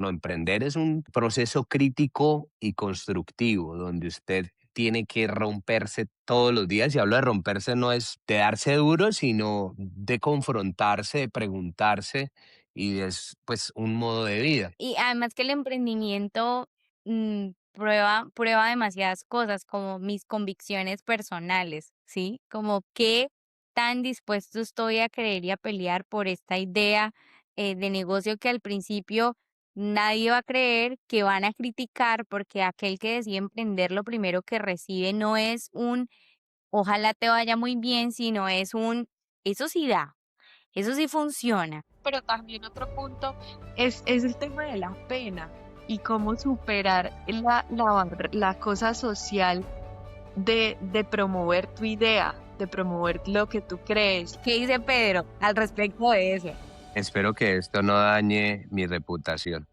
No, emprender es un proceso crítico y constructivo donde usted tiene que romperse todos los días. Y hablo de romperse no es de darse duro, sino de confrontarse, de preguntarse y es pues un modo de vida. Y además que el emprendimiento prueba demasiadas cosas, como mis convicciones personales, ¿sí? Como qué tan dispuesto estoy a creer y a pelear por esta idea de negocio que al principio nadie va a creer, que van a criticar, porque aquel que decide emprender lo primero que recibe no es un ojalá te vaya muy bien, sino es un eso sí da, eso sí funciona. Pero también otro punto es el tema de la pena y cómo superar la cosa social de promover tu idea, de promover lo que tú crees. ¿Qué dice Pedro al respecto de eso? Espero que esto no dañe mi reputación.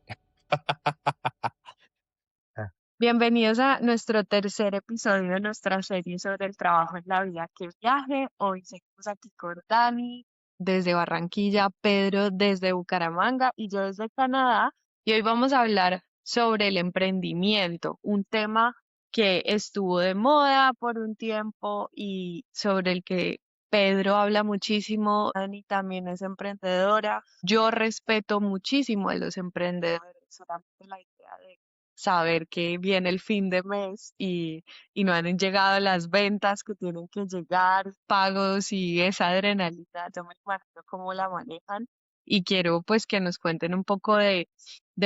Ah. Bienvenidos a nuestro tercer episodio de nuestra serie sobre el trabajo en la vida que viaje. Hoy seguimos aquí con Dani desde Barranquilla, Pedro desde Bucaramanga y yo desde Canadá. Y hoy vamos a hablar sobre el emprendimiento, un tema que estuvo de moda por un tiempo y sobre el que Pedro habla muchísimo. Dani también es emprendedora. Yo respeto muchísimo a los emprendedores, solamente la idea de saber que viene el fin de mes y no han llegado las ventas que tienen que llegar, pagos y esa adrenalina, yo me imagino cómo la manejan y quiero pues que nos cuenten un poco de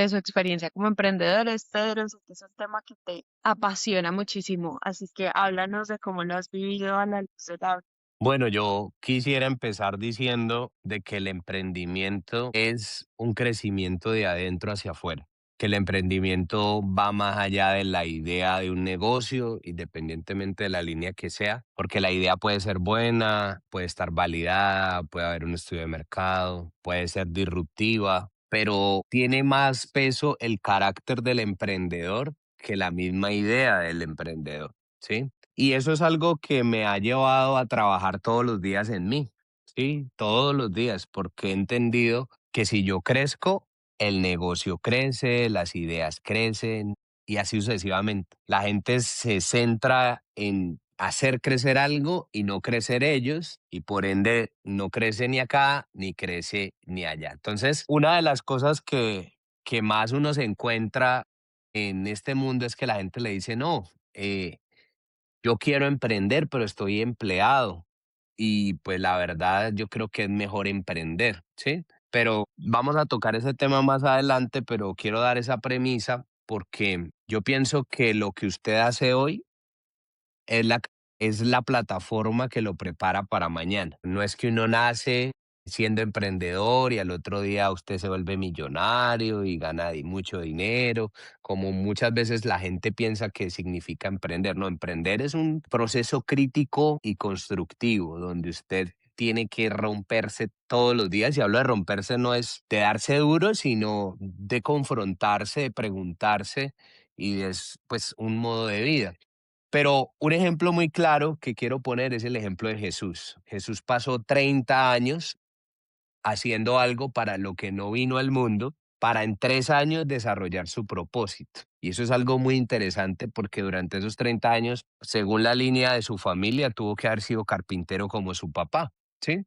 su experiencia como emprendedores. Pedro, sé que es un tema que te apasiona muchísimo, así que háblanos de cómo lo has vivido a la luz de la... Bueno, yo quisiera empezar diciendo de que el emprendimiento es un crecimiento de adentro hacia afuera, que el emprendimiento va más allá de la idea de un negocio, independientemente de la línea que sea, porque la idea puede ser buena, puede estar validada, puede haber un estudio de mercado, puede ser disruptiva, pero tiene más peso el carácter del emprendedor que la misma idea del emprendedor, ¿sí? Y eso es algo que me ha llevado a trabajar todos los días en mí, ¿sí? Todos los días, porque he entendido que si yo crezco, el negocio crece, las ideas crecen y así sucesivamente. La gente se centra en hacer crecer algo y no crecer ellos y por ende no crece ni acá ni crece ni allá. Entonces, una de las cosas que más uno se encuentra en este mundo es que la gente le dice, no, yo quiero emprender, pero estoy empleado. Y pues la verdad, yo creo que es mejor emprender, ¿sí? Pero vamos a tocar ese tema más adelante, pero quiero dar esa premisa porque yo pienso que lo que usted hace hoy es es la plataforma que lo prepara para mañana. No es que uno nace siendo emprendedor y al otro día usted se vuelve millonario y gana mucho dinero, como muchas veces la gente piensa que significa emprender. No, emprender es un proceso crítico y constructivo donde usted tiene que romperse todos los días. Y hablo de romperse no es de darse duro, sino de confrontarse, de preguntarse y es pues un modo de vida. Pero un ejemplo muy claro que quiero poner es el ejemplo de Jesús. Jesús pasó 30 años haciendo algo para lo que no vino al mundo, para en 3 años desarrollar su propósito. Y eso es algo muy interesante porque durante esos 30 años, según la línea de su familia, tuvo que haber sido carpintero como su papá, ¿sí?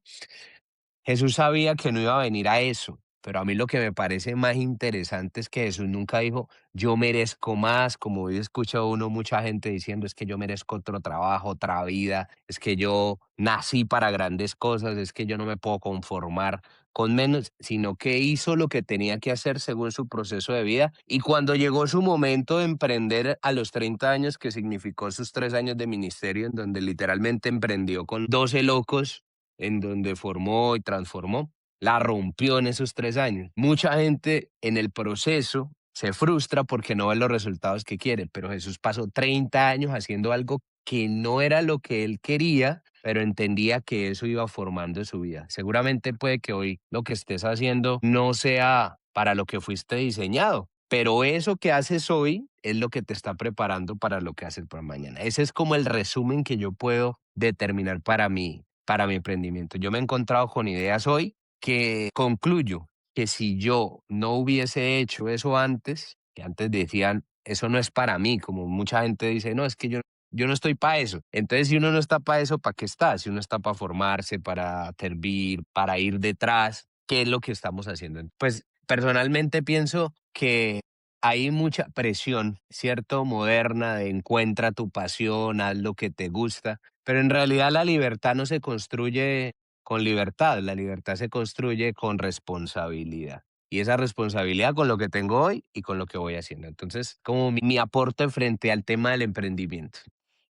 Jesús sabía que no iba a venir a eso, pero a mí lo que me parece más interesante es que Jesús nunca dijo, yo merezco más, como hoy escucha uno mucha gente diciendo, es que yo merezco otro trabajo, otra vida, es que yo nací para grandes cosas, es que yo no me puedo conformar con menos, sino que hizo lo que tenía que hacer según su proceso de vida. Y cuando llegó su momento de emprender a los 30 años, que significó sus 3 años de ministerio, en donde literalmente emprendió con 12 locos, en donde formó y transformó, la rompió en esos 3 años. Mucha gente en el proceso se frustra porque no ve los resultados que quiere, pero Jesús pasó 30 años haciendo algo que no era lo que él quería, pero entendía que eso iba formando su vida. Seguramente puede que hoy lo que estés haciendo no sea para lo que fuiste diseñado, pero eso que haces hoy es lo que te está preparando para lo que haces por mañana. Ese es como el resumen que yo puedo determinar para mí, para mi emprendimiento. Yo me he encontrado con ideas hoy que concluyo. que si yo no hubiese hecho eso antes, que antes decían, eso no es para mí, como mucha gente dice, no, es que yo no estoy para eso. Entonces, si uno no está para eso, ¿para qué está? Si uno está para formarse, para servir, para ir detrás, ¿qué es lo que estamos haciendo? Pues personalmente pienso que hay mucha presión, ¿cierto? Moderna de encuentra tu pasión, haz lo que te gusta, pero en realidad la libertad no se construye con libertad, la libertad se construye con responsabilidad. Y esa responsabilidad con lo que tengo hoy y con lo que voy haciendo. Entonces, como mi aporte frente al tema del emprendimiento.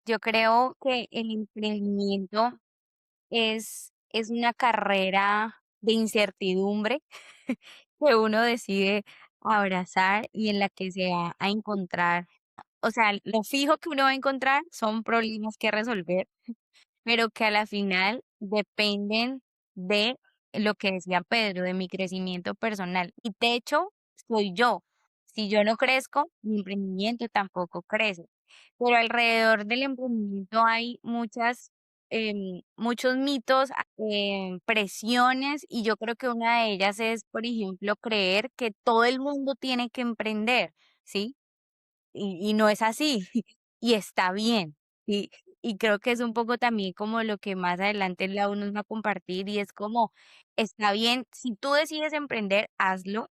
Yo creo que el emprendimiento es una carrera de incertidumbre que uno decide abrazar y en la que se va a encontrar, o sea, lo fijo que uno va a encontrar son problemas que resolver, pero que a la final dependen de lo que decía Pedro, de mi crecimiento personal. Y techo soy yo. Si yo no crezco, mi emprendimiento tampoco crece. Pero alrededor del emprendimiento hay muchos mitos, presiones, y yo creo que una de ellas es, por ejemplo, creer que todo el mundo tiene que emprender, ¿sí? Y no es así, y está bien. Y y creo que es un poco también como lo que más adelante Lau nos va a compartir, y es como, está bien, si tú decides emprender, hazlo,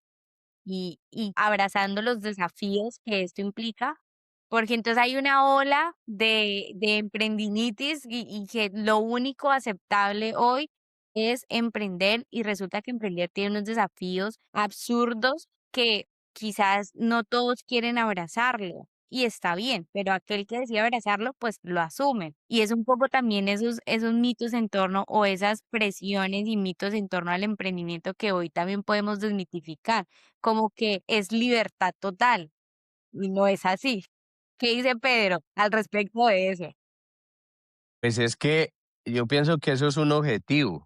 y abrazando los desafíos que esto implica, porque entonces hay una ola de emprendinitis y que lo único aceptable hoy es emprender y resulta que emprender tiene unos desafíos absurdos que quizás no todos quieren abrazarlo. Y está bien, pero aquel que decide abrazarlo, pues lo asume. Y es un poco también esos mitos en torno o esas presiones y mitos en torno al emprendimiento que hoy también podemos desmitificar como que es libertad total, y no es así. ¿Qué dice Pedro al respecto de eso? Pues es que yo pienso que eso es un objetivo.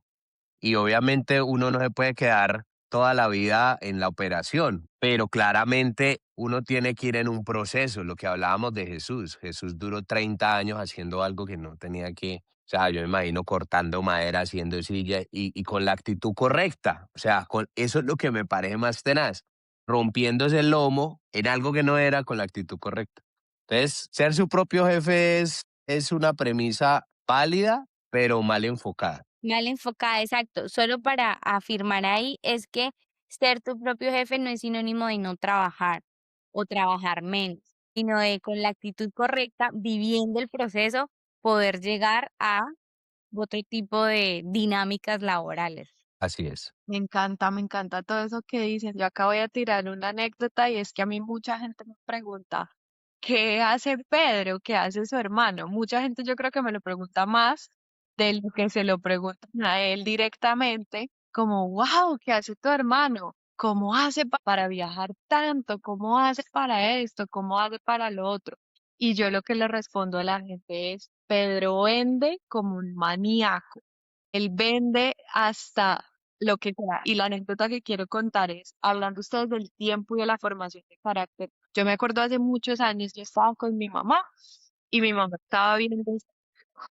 Y obviamente uno no se puede quedar toda la vida en la operación, pero claramente uno tiene que ir en un proceso, lo que hablábamos de Jesús. Jesús duró 30 años haciendo algo que no tenía que, o sea, yo me imagino cortando madera, haciendo silla y con la actitud correcta. O sea, eso es lo que me parece más tenaz, rompiéndose el lomo en algo que no era con la actitud correcta. Entonces, ser su propio jefe es una premisa válida, pero mal enfocada. Mal enfocada, exacto. Solo para afirmar ahí es que ser tu propio jefe no es sinónimo de no trabajar o trabajar menos, sino de con la actitud correcta, viviendo el proceso, poder llegar a otro tipo de dinámicas laborales. Así es. Me encanta todo eso que dicen. Yo acá voy a tirar una anécdota y es que a mí mucha gente me pregunta, ¿qué hace Pedro? ¿Qué hace su hermano? Mucha gente yo creo que me lo pregunta más de lo que se lo preguntan a él directamente, como, wow, ¿qué hace tu hermano? ¿Cómo hace para viajar tanto? ¿Cómo hace para esto? ¿Cómo hace para lo otro? Y yo lo que le respondo a la gente es, Pedro vende como un maníaco. Él vende hasta lo que sea. Y la anécdota que quiero contar es, hablando ustedes del tiempo y de la formación de carácter, yo me acuerdo hace muchos años, yo estaba con mi mamá y mi mamá estaba viendo,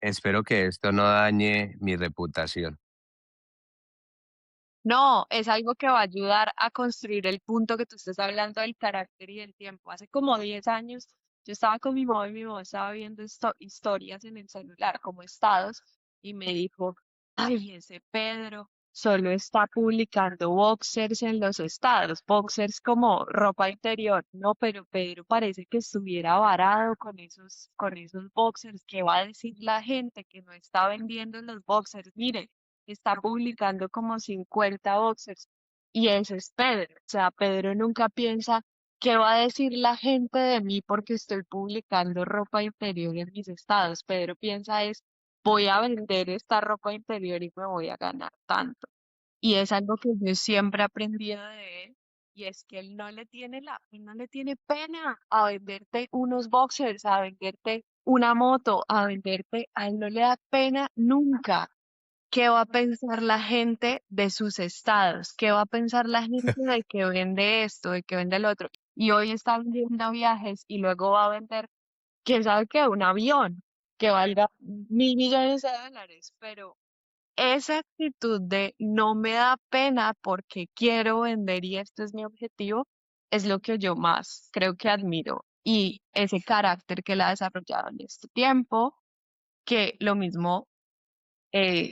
Espero que esto no dañe mi reputación. no, es algo que va a ayudar a construir el punto que tú estás hablando del carácter y del tiempo. Hace como 10 años yo estaba con mi mamá y mi mamá estaba viendo historias en el celular como estados y me dijo, ay, ese Pedro solo está publicando boxers en los estados, boxers como ropa interior. No, pero Pedro parece que estuviera varado con esos boxers. ¿Qué va a decir la gente que no está vendiendo los boxers? Mire, está publicando como 50 boxers y ese es Pedro. O sea, Pedro nunca piensa qué va a decir la gente de mí porque estoy publicando ropa interior en mis estados. Pedro piensa es, voy a vender esta ropa interior y me voy a ganar tanto. Y es algo que yo siempre he aprendido de él. Y es que él no le tiene pena a venderte unos boxers, a venderte una moto, a venderte, a él no le da pena nunca. ¿Qué va a pensar la gente de sus estados? ¿Qué va a pensar la gente de que vende esto, de que vende lo otro? Y hoy está vendiendo viajes y luego va a vender, quién sabe qué, un avión que valga $1.000.000.000, pero esa actitud de no me da pena porque quiero vender y este es mi objetivo, es lo que yo más creo que admiro. Y ese carácter que la ha desarrollado en este tiempo, que lo mismo,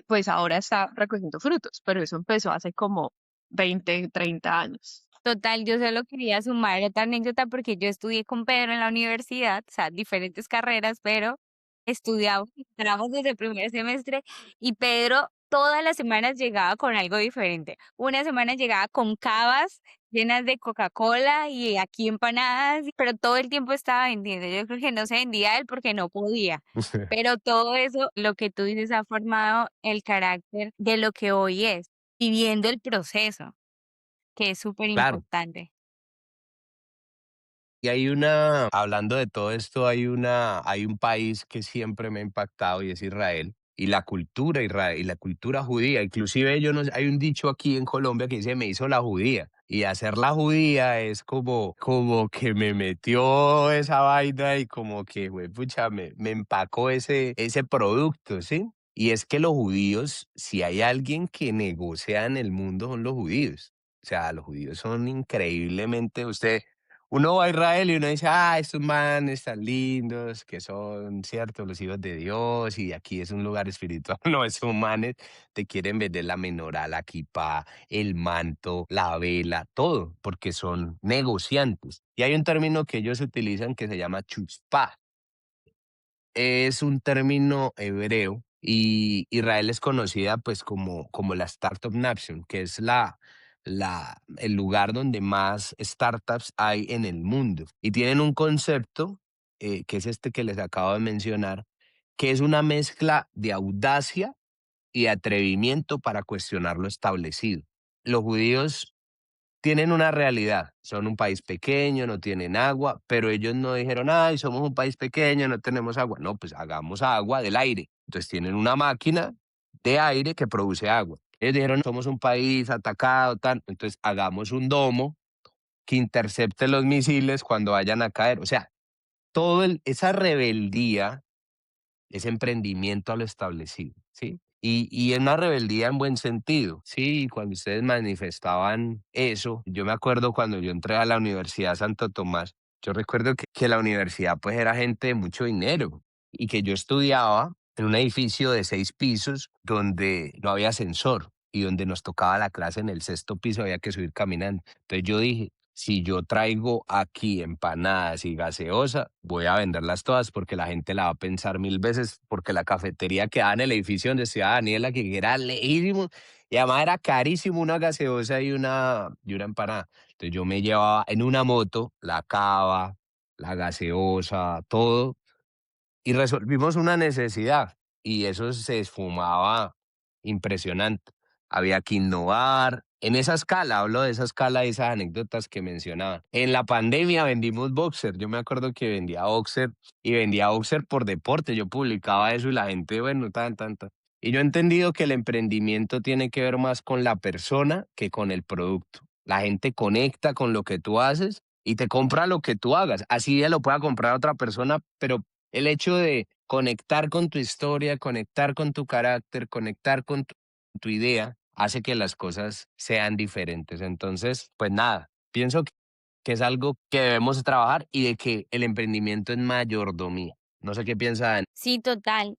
pues ahora está recogiendo frutos, pero eso empezó hace como 20, 30 años. Total, yo solo quería sumar otra anécdota porque yo estudié con Pedro en la universidad, o sea, diferentes carreras, pero estudiamos, entramos desde el primer semestre y Pedro todas las semanas llegaba con algo diferente. Una semana llegaba con cavas llenas de Coca-Cola y aquí empanadas, pero todo el tiempo estaba vendiendo. Yo creo que no se vendía él porque no podía. Pero todo eso, lo que tú dices, ha formado el carácter de lo que hoy es, viviendo el proceso, que es súper Claro. importante. Y hablando de todo esto, hay un país que siempre me ha impactado y es Israel. Y la cultura Israel, y la cultura judía. Inclusive yo no, sé, hay un dicho aquí en Colombia que dice me hizo la judía. Y hacer la judía es como que me metió esa vaina y como que, pucha, me empacó ese producto, ¿sí? Y es que los judíos, si hay alguien que negocia en el mundo, son los judíos. O sea, los judíos son increíblemente, uno va a Israel y uno dice, estos manes tan lindos, que son, cierto, los hijos de Dios, y aquí es un lugar espiritual. No, esos manes te quieren vender la menorá, la kipá, el manto, la vela, todo, porque son negociantes. Y hay un término que ellos utilizan que se llama chutzpah. Es un término hebreo y Israel es conocida pues como la Startup Nation, que es el lugar donde más startups hay en el mundo. Y tienen un concepto, que es este que les acabo de mencionar, que es una mezcla de audacia y atrevimiento para cuestionar lo establecido. Los judíos tienen una realidad, son un país pequeño, no tienen agua, pero ellos no dijeron, ay, somos un país pequeño, no tenemos agua. No, pues hagamos agua del aire. Entonces tienen una máquina de aire que produce agua. Ellos dijeron, somos un país atacado, tan, entonces hagamos un domo que intercepte los misiles cuando vayan a caer. O sea, esa rebeldía es emprendimiento a lo establecido, ¿sí? Y es una rebeldía en buen sentido, ¿sí? Cuando ustedes manifestaban eso, yo me acuerdo cuando yo entré a la Universidad Santo Tomás, yo recuerdo que la universidad pues era gente de mucho dinero y que yo estudiaba en un edificio de 6 pisos donde no había ascensor y donde nos tocaba la clase en el sexto piso, había que subir caminando. Entonces yo dije, si yo traigo aquí empanadas y gaseosa, voy a venderlas todas porque la gente la va a pensar 1000 veces, porque la cafetería quedaba en el edificio donde estudiaba Daniela, que era lejísimo, y además era carísimo una gaseosa y una empanada. Entonces yo me llevaba en una moto la cava, la gaseosa, todo, y resolvimos una necesidad y eso se esfumaba impresionante. Había que innovar. En esa escala, hablo de esa escala y esas anécdotas que mencionaba. En la pandemia vendimos boxer. Yo me acuerdo que vendía boxer y vendía boxer por deporte. Yo publicaba eso y la gente, bueno, tan. Y yo he entendido que el emprendimiento tiene que ver más con la persona que con el producto. La gente conecta con lo que tú haces y te compra lo que tú hagas. Así ya lo pueda comprar otra persona, pero el hecho de conectar con tu historia, conectar con tu carácter, conectar con tu idea, hace que las cosas sean diferentes. Entonces, pues nada, pienso que es algo que debemos trabajar y de que el emprendimiento es mayordomía. No sé qué piensa Dani. Sí, total.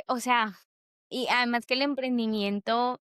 O sea, y además que el emprendimiento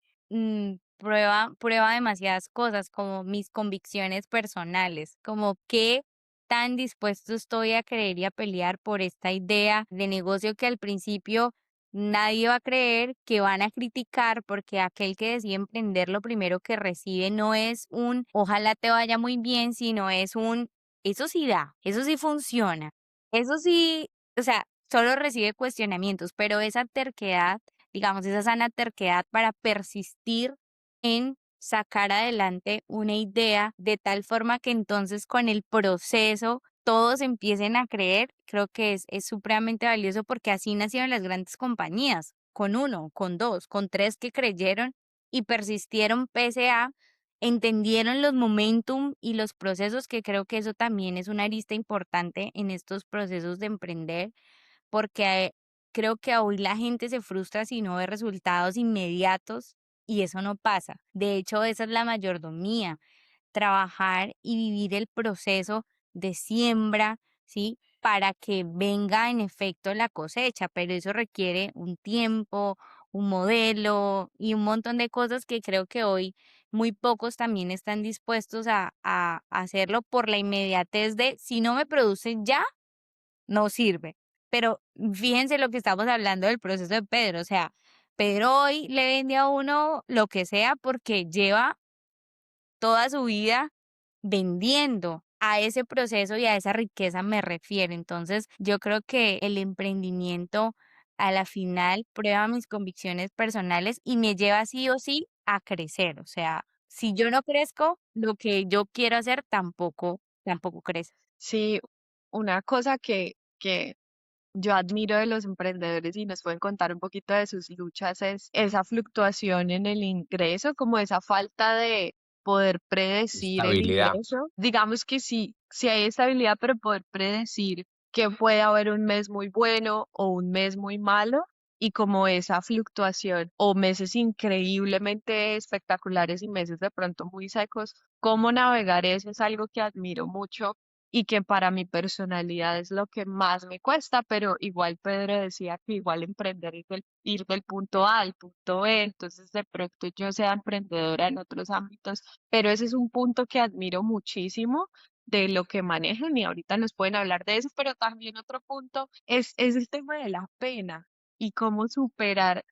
prueba demasiadas cosas, como mis convicciones personales, como qué tan dispuesto estoy a creer y a pelear por esta idea de negocio que al principio nadie va a creer, que van a criticar, porque aquel que decide emprender lo primero que recibe no es un ojalá te vaya muy bien, sino es un eso sí da, eso sí funciona, eso sí, o sea, solo recibe cuestionamientos, pero esa terquedad, digamos, esa sana terquedad para persistir en sacar adelante una idea de tal forma que entonces con el proceso todos empiecen a creer, creo que es supremamente valioso porque así nacieron las grandes compañías, con uno, con dos, con tres que creyeron y persistieron pese a, entendieron los momentum y los procesos, que creo que eso también es una arista importante en estos procesos de emprender porque creo que hoy la gente se frustra si no ve resultados inmediatos y eso no pasa. De hecho, esa es la mayordomía, trabajar y vivir el proceso de siembra, ¿sí? Para que venga en efecto la cosecha, pero eso requiere un tiempo, un modelo y un montón de cosas que creo que hoy muy pocos también están dispuestos a hacerlo por la inmediatez de si no me producen ya, no sirve. Pero fíjense lo que estamos hablando del proceso de Pedro, o sea, Pedro hoy le vende a uno lo que sea porque lleva toda su vida vendiendo. A ese proceso y a esa riqueza me refiero. Entonces, yo creo que el emprendimiento a la final prueba mis convicciones personales y me lleva sí o sí a crecer. O sea, si yo no crezco, lo que yo quiero hacer tampoco crece. Sí, una cosa que yo admiro de los emprendedores y nos pueden contar un poquito de sus luchas es esa fluctuación en el ingreso, como esa falta de poder predecir el Estabilidad. ingreso. Digamos que sí, sí hay estabilidad, pero poder predecir que puede haber un mes muy bueno o un mes muy malo y como esa fluctuación o meses increíblemente espectaculares y meses de pronto muy secos, cómo navegar eso es algo que admiro mucho y que para mi personalidad es lo que más me cuesta, pero igual Pedro decía que igual emprender es ir del punto A al punto B, entonces de pronto yo sea emprendedora en otros ámbitos, pero ese es un punto que admiro muchísimo de lo que manejan y ahorita nos pueden hablar de eso, pero también otro punto es el tema de la pena y cómo superar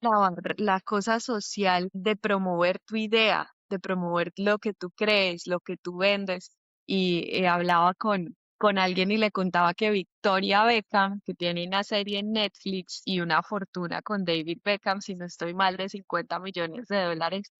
la cosa social de promover tu idea, de promover lo que tú crees, lo que tú vendes y hablaba con alguien y le contaba que Victoria Beckham, que tiene una serie en Netflix y una fortuna con David Beckham, si no estoy mal, de 50 millones de dólares.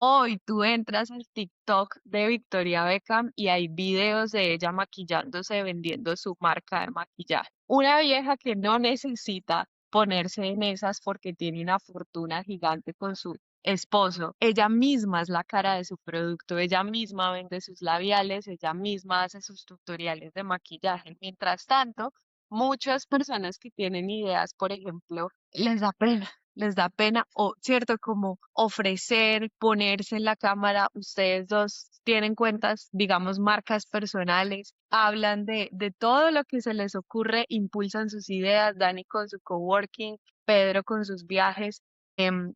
Hoy tú entras al TikTok de Victoria Beckham y hay videos de ella maquillándose, vendiendo su marca de maquillaje. Una vieja que no necesita ponerse en esas porque tiene una fortuna gigante con su esposo. Ella misma es la cara de su producto, ella misma vende sus labiales, ella misma hace sus tutoriales de maquillaje. Mientras tanto, muchas personas que tienen ideas, por ejemplo, les da pena, o cierto, como ofrecer, ponerse en la cámara. Ustedes dos tienen cuentas, digamos, marcas personales, hablan de todo lo que se les ocurre, impulsan sus ideas, Dani con su coworking, Pedro con sus viajes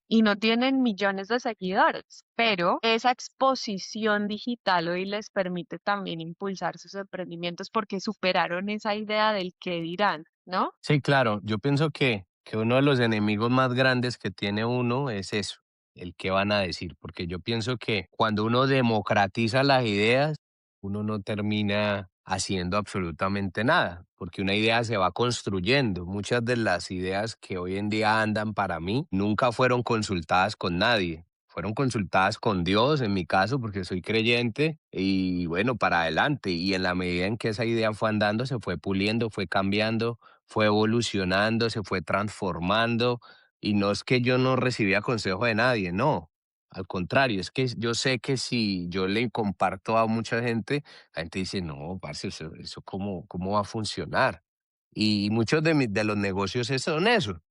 y no tienen millones de seguidores, pero esa exposición digital hoy les permite también impulsar sus emprendimientos porque superaron esa idea del qué dirán, ¿no? Sí, claro, yo pienso que uno de los enemigos más grandes que tiene uno es eso, el qué van a decir, porque yo pienso que cuando uno democratiza las ideas, uno no termina haciendo absolutamente nada, porque una idea se va construyendo. Muchas de las ideas que hoy en día andan para mí nunca fueron consultadas con nadie. Fueron consultadas con Dios, en mi caso, porque soy creyente, y bueno, para adelante. Y en la medida en que esa idea fue andando, se fue puliendo, fue cambiando, fue evolucionando, se fue transformando y no es que yo no recibía consejo de nadie, no. Al contrario, es que yo sé que si yo le comparto a mucha gente, la gente dice, no, parce, eso cómo va a funcionar. Y muchos de los negocios son eso.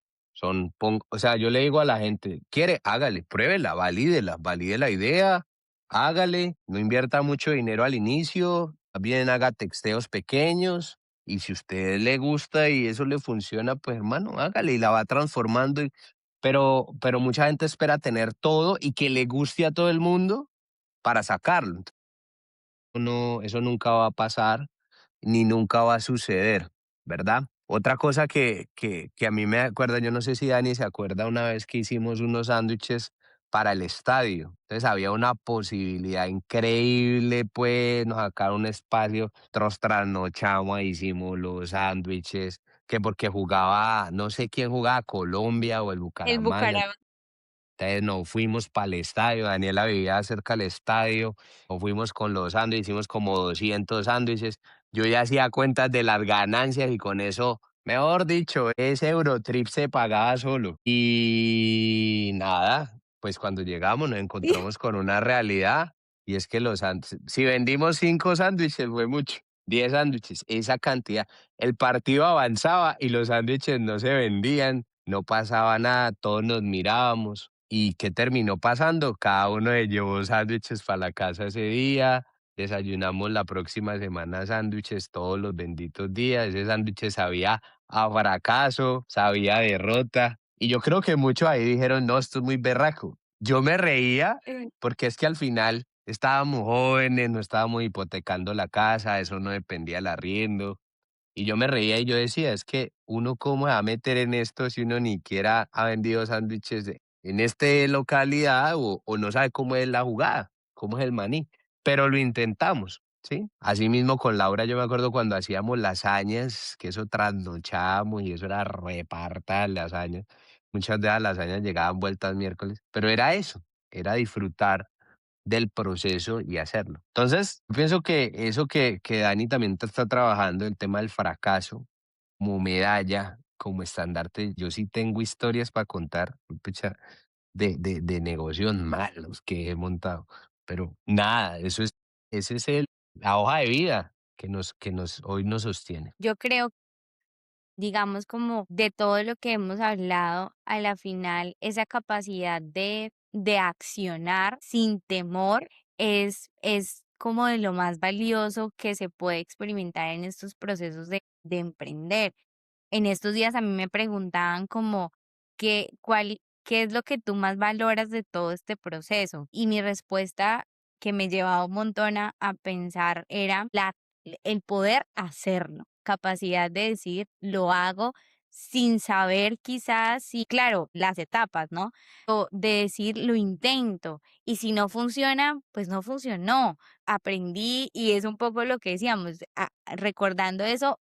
O sea, yo le digo a la gente, quiere, hágale, pruébela, valide la idea, hágale, no invierta mucho dinero al inicio, más bien haga texteos pequeños, y si a usted le gusta y eso le funciona, pues hermano, hágale y la va transformando. Pero mucha gente espera tener todo y que le guste a todo el mundo para sacarlo. No, eso nunca va a pasar ni nunca va a suceder, ¿verdad? Otra cosa que a mí me acuerda, yo no sé si Dani se acuerda una vez que hicimos unos sándwiches para el estadio. Entonces había una posibilidad increíble, pues nos sacaron un espacio, trasnochamos, hicimos los sándwiches, que porque jugaba, no sé quién jugaba, Colombia o el El Bucaramanga. Bucaramanga. Entonces nos fuimos para el estadio, Daniela vivía cerca del estadio, nos fuimos con los sándwiches, hicimos como 200 sándwiches. Yo ya hacía cuentas de las ganancias y con eso, mejor dicho, ese Eurotrip se pagaba solo. Y nada, pues cuando llegamos nos encontramos con una realidad y es que si vendimos 5 sándwiches fue mucho, 10 sándwiches, esa cantidad. El partido avanzaba y los sándwiches no se vendían no pasaba nada, todos nos mirábamos. ¿Y qué terminó pasando? Cada uno se llevó sándwiches para la casa ese día, desayunamos la próxima semana sándwiches todos los benditos días, ese sándwich sabía a fracaso, sabía a derrota, y yo creo que muchos ahí dijeron, no, esto es muy berraco. Yo me reía porque es que al final estábamos jóvenes, no estábamos hipotecando la casa, eso no dependía del arriendo. Y yo me reía y yo decía, es que uno cómo se va a meter en esto si uno ni siquiera ha vendido sándwiches en esta localidad o no sabe cómo es la jugada, cómo es el maní. Pero lo intentamos, ¿sí? Así mismo con Laura, yo me acuerdo cuando hacíamos lasañas, que eso trasnochábamos y eso era reparta lasañas. Muchas de las lasañas llegaban vueltas miércoles, pero era eso, era disfrutar del proceso y hacerlo. Entonces, yo pienso que eso que Dani también está trabajando, el tema del fracaso, como medalla, como estandarte, yo sí tengo historias para contar, pucha, de negocios malos que he montado, pero nada, ese es la hoja de vida que hoy nos sostiene. Yo creo, digamos, como de todo lo que hemos hablado, a la final, esa capacidad de accionar sin temor es como de lo más valioso que se puede experimentar en estos procesos de emprender. En estos días a mí me preguntaban como qué es lo que tú más valoras de todo este proceso. Y mi respuesta, que me llevaba un montón a pensar, era el poder hacerlo, capacidad de decir, lo hago sin saber quizás si, claro, las etapas, ¿no? O de decir, lo intento y si no funciona, pues no funcionó. Aprendí y es un poco lo que decíamos, recordando eso,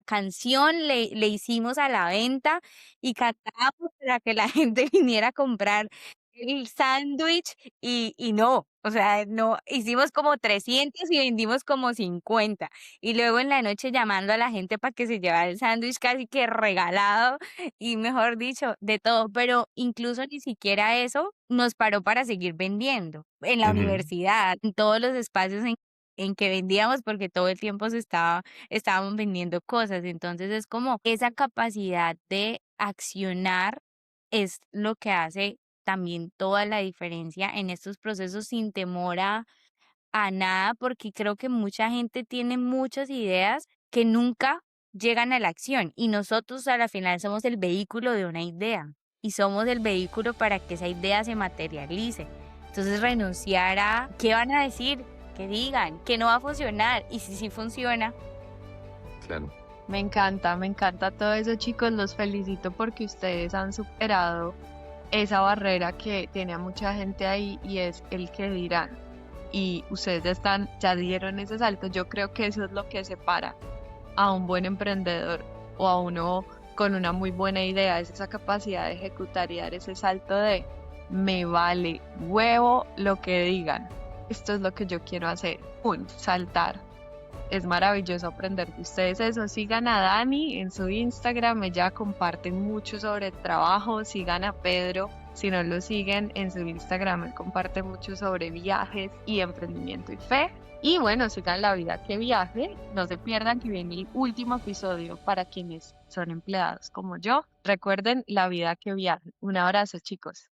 canción le hicimos a la venta y cantábamos para que la gente viniera a comprar el sándwich y no, o sea, no, hicimos como 300 y vendimos como 50 y luego en la noche llamando a la gente para que se llevara el sándwich casi que regalado y mejor dicho, de todo, pero incluso ni siquiera eso nos paró para seguir vendiendo en la Ujú, universidad, en todos los espacios en que vendíamos porque todo el tiempo estábamos vendiendo cosas. Entonces es como esa capacidad de accionar es lo que hace también toda la diferencia en estos procesos sin temor a nada, porque creo que mucha gente tiene muchas ideas que nunca llegan a la acción y nosotros a la final somos el vehículo de una idea y somos el vehículo para que esa idea se materialice. Entonces renunciar a qué van a decir, que digan, que no va a funcionar y si sí funciona. claro. Me encanta todo eso, chicos. Los felicito porque ustedes han superado esa barrera que tiene a mucha gente ahí y es el que dirán. Y ustedes ya dieron ese salto. Yo creo que eso es lo que separa a un buen emprendedor o a uno con una muy buena idea, es esa capacidad de ejecutar y dar ese salto de me vale huevo lo que digan. Esto es lo que yo quiero hacer. Saltar. Es maravilloso aprender de ustedes eso. Sigan a Dani en su Instagram, ella comparte mucho sobre el trabajo. Sigan a Pedro, si no lo siguen en su Instagram, él comparte mucho sobre viajes y emprendimiento y fe. Y bueno, sigan La Vida que Viaje. No se pierdan que viene el último episodio para quienes son empleados como yo. Recuerden La Vida que Viaje. Un abrazo, chicos.